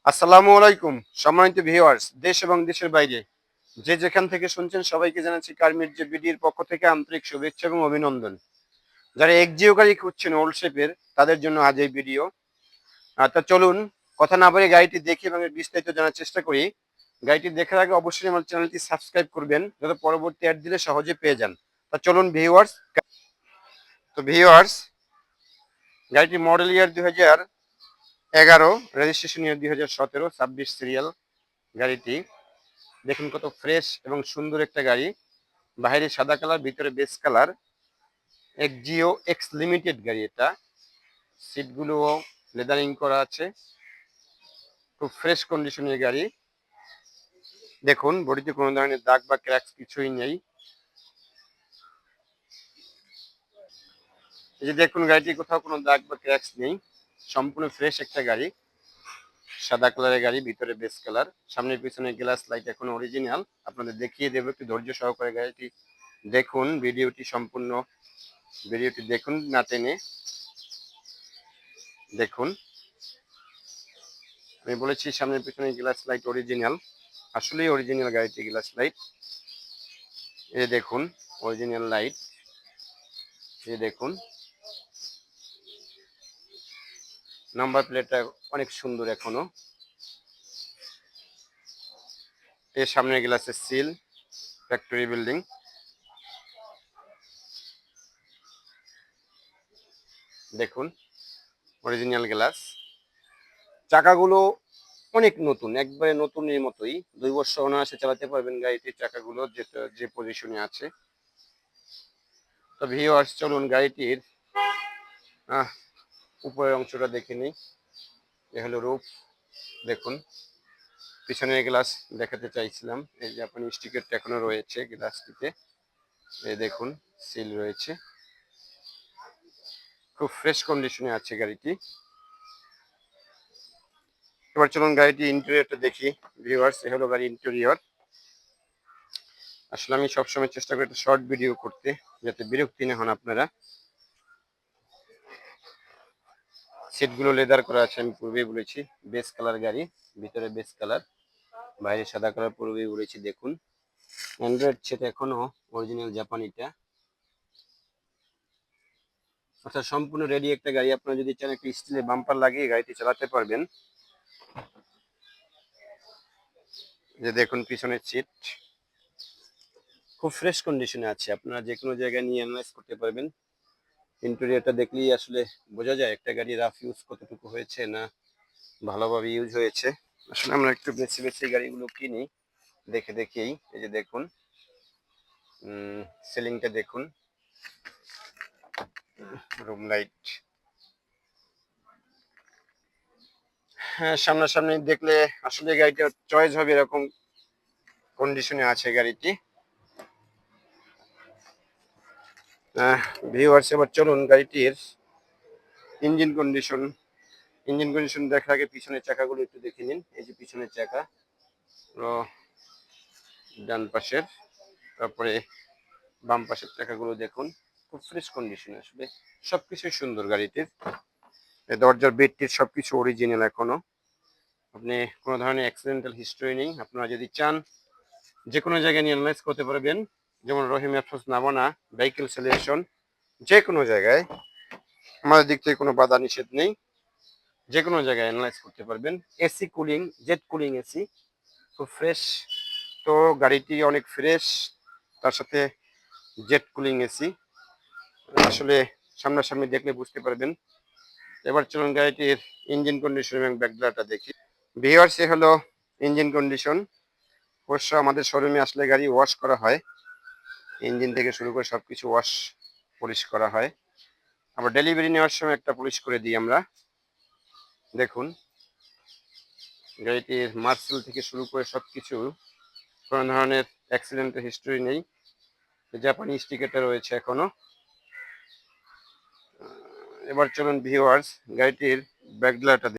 আসসালামু আলাইকুম সম্মানিত ভিউয়ার্স, দেশ এবং দেশের বাইরে যে যেখান থেকে শুনছেন সবাইকে জানাচ্ছি কার মির্জা বিডির পক্ষ থেকে আন্তরিক শুভেচ্ছা এবং অভিনন্দন। যারা একজিও গাড়ি খুঁজছেন ওল্ড শেপের, তাদের জন্য আজ এই ভিডিও। তা চলুন কথা না বলে গাড়িটি দেখি এবং এর বিস্তারিত জানার চেষ্টা করি। গাড়িটি দেখার আগে অবশ্যই আমার চ্যানেলটি সাবস্ক্রাইব করবেন, যাতে পরবর্তী অ্যাড দিলে সহজে পেয়ে যান। তা চলুন ভিউয়ার্স। তো ভিউয়ার্স, গাড়িটি মডেল ইয়ার 2011, রেজিস্ট্রেশন ইয়ার 2017, 26 সিরিয়াল গাড়িটি। দেখুন কত ফ্রেশ এবং সুন্দর একটা গাড়ি। বাইরে সাদা কালার, ভিতরে base colour. Axio x limited গাড়ি এটা। সিটগুলো লেদারিং করা আছে, খুব ফ্রেশ কন্ডিশনের গাড়ি। দেখুন বডিতে কোনো ধরনের দাগ বা ক্র্যাকস কিছুই নেই। এই যে দেখুন, গাড়িটি কোথাও কোনো দাগ বা ক্র্যাকস নেই, সম্পূর্ণ ফ্রেশ একটা গাড়ি। সাদা কালারের গাড়ি, ভিতরে বেস কালার। সামনের পিছনে গ্লাস লাইট এখন অরিজিনাল। আপনাদের দেখিয়ে দেবো, একটু ধৈর্য সহকারে গাড়িটি দেখুন। ভিডিওটি দেখুন না টেনে। দেখুন, আমি বলেছি সামনের পিছনে গ্লাস লাইট অরিজিনাল, আসলেই অরিজিনাল গাড়িটি গ্লাস লাইট। এই দেখুন অরিজিনাল লাইট। এই দেখুন নাম্বার প্লেটটা অনেক সুন্দর এখনো। এর সামনের গ্লাসের সিল, ফ্যাক্টরি বিল্ডিং। দেখুন অরিজিনাল গ্লাস। চাকাগুলো অনেক নতুন, একবারে নতুনের মতোই। 2 বছর অনায়াসে চালাতে পারবেন গাড়িটির চাকাগুলো, যেটা যে পজিশনে আছে। তো ভিউয়ার্স, চলুন গাড়িটির উপরের অংশটা দেখে নিই। এ হলো রূপ। দেখুন পিছনের গ্লাস দেখাতে চাইছিলাম, এই যে আপনি স্টিকারটা এখনো রয়েছে গ্লাসটিতে। এই দেখুন সিল রয়েছে, খুব ফ্রেশ কন্ডিশনে আছে গাড়িটি। এবার চলুন গাড়িটি ইন্টেরিয়রটা দেখি ভিউয়ার্স। এ হলো গাড়ি ইন্টেরিয়র। আসলে আমি সবসময় চেষ্টা করি একটা শর্ট ভিডিও করতে, যাতে বিরক্তি না হন আপনারা। সিটগুলো লেদার করা আছে, আমি পূর্বেই বলেছি। বেস কালার গাড়ি, ভিতরে বেস কালার, বাইরে সাদা কালার, পূর্বেই বলেছি। দেখুন অ্যান্ড্রয়েড সেট এখনো অরিজিনাল জাপানিটা, অর্থাৎ সম্পূর্ণ রেডি একটা গাড়ি। আপনারা যদি চান একটা স্টিলের বাম্পার লাগিয়ে গাড়িটি চালাতে পারবেন। যে দেখুন পিছনের সিট খুব ফ্রেশ কন্ডিশনে আছে, আপনারা যে কোনো জায়গায় নিয়ে অ্যানালাইজ করতে পারবেন। ইন্টেরিয়রটা দেখলেই আসলে বোঝা যায় একটা গাড়ি রাফ ইউজ কতটুকু হয়েছে না ভালোভাবে ইউজ হয়েছে। আসলে আমরা একটু বেশি বেশি গাড়িগুলো কিনি দেখে দেখেই। এই যে দেখুন সিলিংটা দেখুন, রুম লাইট। হ্যাঁ, সামনাসামনি দেখলে আসলে গাড়িটা চয়েস হবে, এরকম কন্ডিশনে আছে গাড়িটি। ভিউয়ার্স, এবার চলুন গাড়িটির ইঞ্জিন কন্ডিশন দেখার আগে পিছনের চাকাগুলো একটু দেখে নিন। এই যে পিছনের চাকা, ডান পাশের, তারপরে বাম পাশের চাকাগুলো দেখুন, খুব ফ্রেশ কন্ডিশন। আসলে সবকিছুই সুন্দর গাড়িটির। এই দরজার বেডটির সবকিছু অরিজিনাল এখনো। আপনি কোনো ধরনের অ্যাক্সিডেন্টাল হিস্টরি নেই। আপনারা যদি চান যে কোনো জায়গায় নিয়ে অ্যানালাইজ করতে পারবেন, যেমন রহিম আফসোস নামানা ভেহিকেল সলিউশন। যে কোনো জায়গায় আমাদের দিক থেকে কোনো বাধা নিষেধ নেই, যে কোনো জায়গায় অ্যানালাইজ করতে পারবেন। AC cooling, jet cooling AC, খুব ফ্রেশ। তো গাড়িটি অনেক ফ্রেশ, তার সাথে জেট কুলিং এসি। আসলে সামনাসামনি দেখলে বুঝতে পারবেন। এবার চলুন গাড়িটির ইঞ্জিন কন্ডিশন এবং ব্যাকগ্রাউন্ডটা দেখি। ভিউয়ার্স, এ হলো ইঞ্জিন কন্ডিশন। অবশ্য আমাদের শোরুমে আসলে গাড়ি ওয়াশ করা হয়, ইঞ্জিন থেকে শুরু করে সবকিছু পলিশ করা হয়। আবার ডেলিভারি নেওয়ার সময় একটা পলিশ করে দিই আমরা। দেখুন গাড়িটির মার্সেল থেকে শুরু করে সবকিছু, কোনো ধরনের অ্যাক্সিডেন্টের হিস্টরি নেই। জাপানি স্টিকারটা রয়েছে এখনো। এবার চলুন ভিউয়ার্স গাড়িটির ব্যাকগ্লারটা